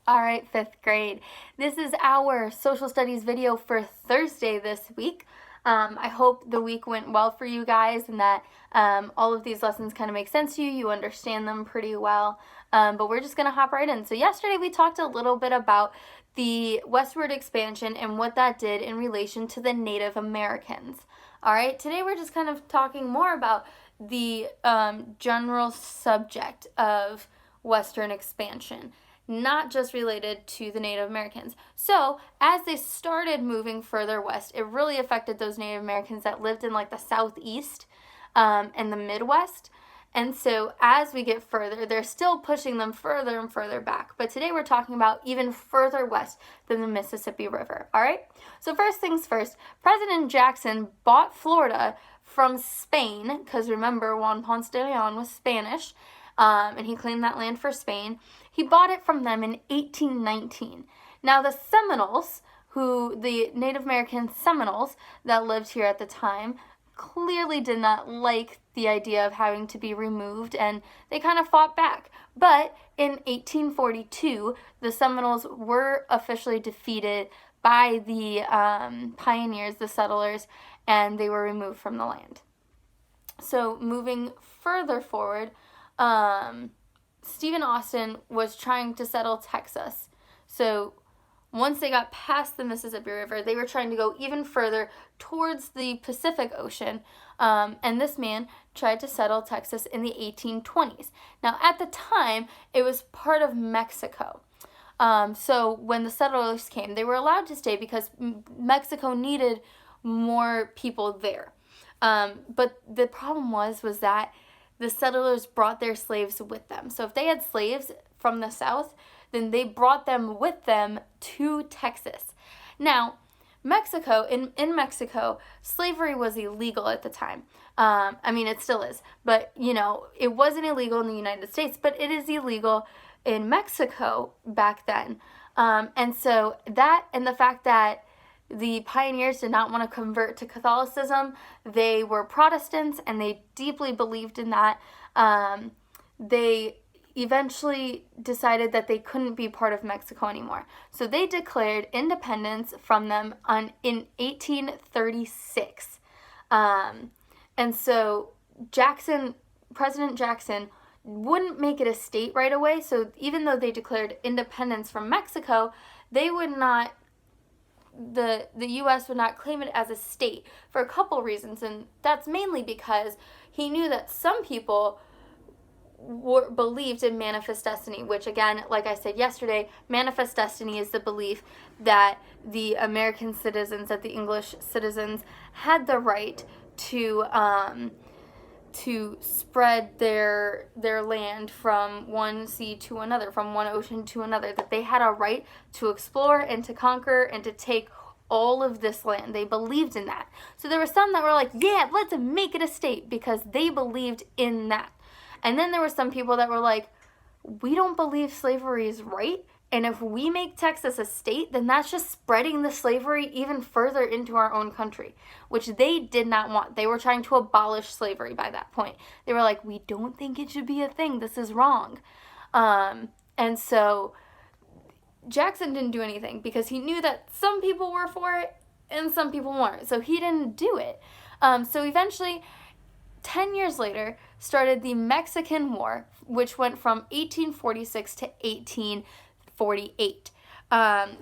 All right, fifth grade. This is our social studies video for Thursday this week. I hope the week went well for you guys and that all of these lessons kind of make sense to you. You understand them pretty well. But we're just going to hop right in. So yesterday we talked a little bit about the westward expansion and what that did in relation to the Native Americans. All right, today we're just kind of talking more about the general subject of western expansion, not just related to the Native Americans. So, as they started moving further west, it really affected those Native Americans that lived in like the southeast and the Midwest. And so, as we get further, they're still pushing them further and further back. But today we're talking about even further west than the Mississippi River. All right? So, first things first, President Jackson bought Florida from Spain, because remember, Juan Ponce de Leon was Spanish, and he claimed that land for Spain. He bought it from them in 1819. Now, the Seminoles, the Native American Seminoles that lived here at the time, clearly did not like the idea of having to be removed, and they kind of fought back. But in 1842, the Seminoles were officially defeated by the pioneers, the settlers, and they were removed from the land. So moving further forward, Stephen Austin was trying to settle Texas. So once they got past the Mississippi River, they were trying to go even further towards the Pacific Ocean. And this man tried to settle Texas in the 1820s. Now, at the time, it was part of Mexico. So when the settlers came, they were allowed to stay because Mexico needed more people there. But the problem was that the settlers brought their slaves with them. So if they had slaves from the south, then they brought them with them to Texas. Now, Mexico, in Mexico, slavery was illegal at the time. I mean, it still is. But, it wasn't illegal in the United States, but it is illegal in Mexico back then. And so that and the fact that the pioneers did not want to convert to Catholicism. They were Protestants, and they deeply believed in that. They eventually decided that they couldn't be part of Mexico anymore. So they declared independence from them in 1836. And so President Jackson wouldn't make it a state right away. So even though they declared independence from Mexico, they would not the U.S. would not claim it as a state for a couple reasons, and that's mainly because he knew that some people believed in manifest destiny, which again, like I said yesterday, manifest destiny is the belief that the American citizens, that the English citizens had the right to spread their land from one sea to another, from one ocean to another, that they had a right to explore and to conquer and to take all of this land. They believed in that. So there were some that were like, yeah, let's make it a state, because they believed in that. And then there were some people that were like, we don't believe slavery is right, and if we make Texas a state, then that's just spreading the slavery even further into our own country, which they did not want. They were trying to abolish slavery by that point. They were like, we don't think it should be a thing. This is wrong. And so Jackson didn't do anything because he knew that some people were for it and some people weren't. So he didn't do it. So eventually, 10 years later, started the Mexican War, which went from 1846 to 1848.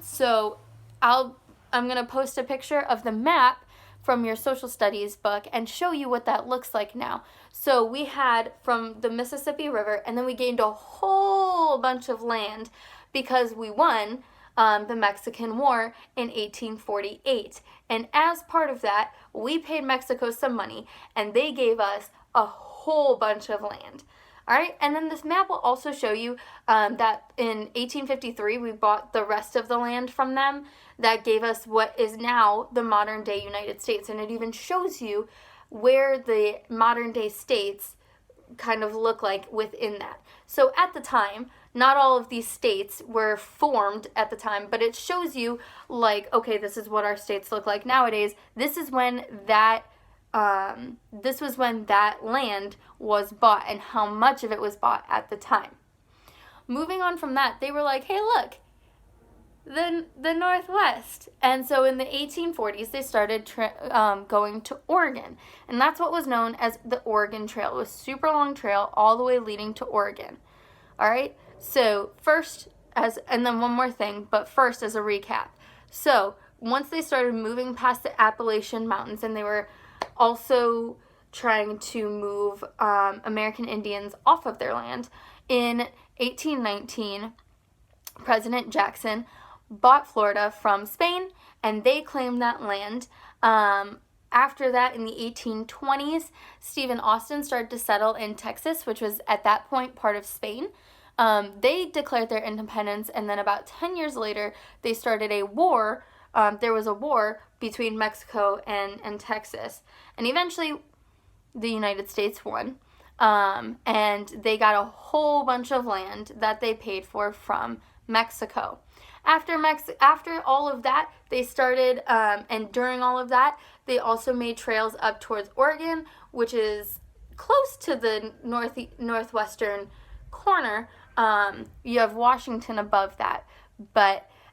So I'm going to post a picture of the map from your social studies book and show you what that looks like now. So we had from the Mississippi River, and then we gained a whole bunch of land because we won the Mexican War in 1848. And as part of that, we paid Mexico some money, and they gave us a whole bunch of land. All right, and then this map will also show you that in 1853, we bought the rest of the land from them. That gave us what is now the modern-day United States, and it even shows you where the modern-day states kind of look like within that. So at the time, not all of these states were formed at the time, but it shows you, like, okay, this is what our states look like nowadays. This is when that land was bought and how much of it was bought at the time. Moving on from that, they were like, hey, look, the Northwest. And so in the 1840s, they started going to Oregon. And that's what was known as the Oregon Trail. It was a super long trail all the way leading to Oregon. All right? So and then one more thing, but first as a recap. So once they started moving past the Appalachian Mountains, and they were also trying to move American Indians off of their land, in 1819, President Jackson bought Florida from Spain, and they claimed that land. After that, in the 1820s, Stephen Austin started to settle in Texas, which was at that point part of Spain. They declared their independence, and then about 10 years later, they started a war. There was a war between Mexico and Texas, and eventually the United States won. And they got a whole bunch of land that they paid for from Mexico. After all of that, they started, and during all of that, they also made trails up towards Oregon, which is close to the northwestern corner. You have Washington above that,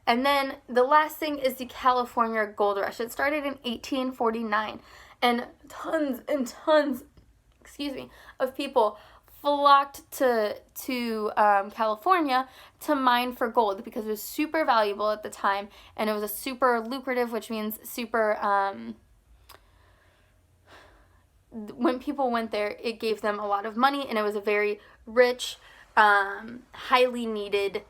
and then the last thing is the California Gold Rush. It started in 1849, and tons and tons, of people flocked to California to mine for gold because it was super valuable at the time, and it was a super lucrative, which means super, when people went there, it gave them a lot of money, and it was a very rich, highly needed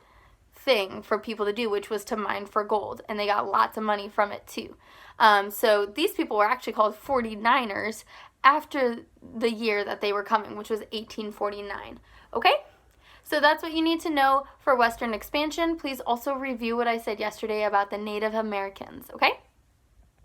thing for people to do, which was to mine for gold, and they got lots of money from it too. So these people were actually called 49ers after the year that they were coming, which was 1849. Okay? So that's what you need to know for Western expansion. Please also review what I said yesterday about the Native Americans. Okay?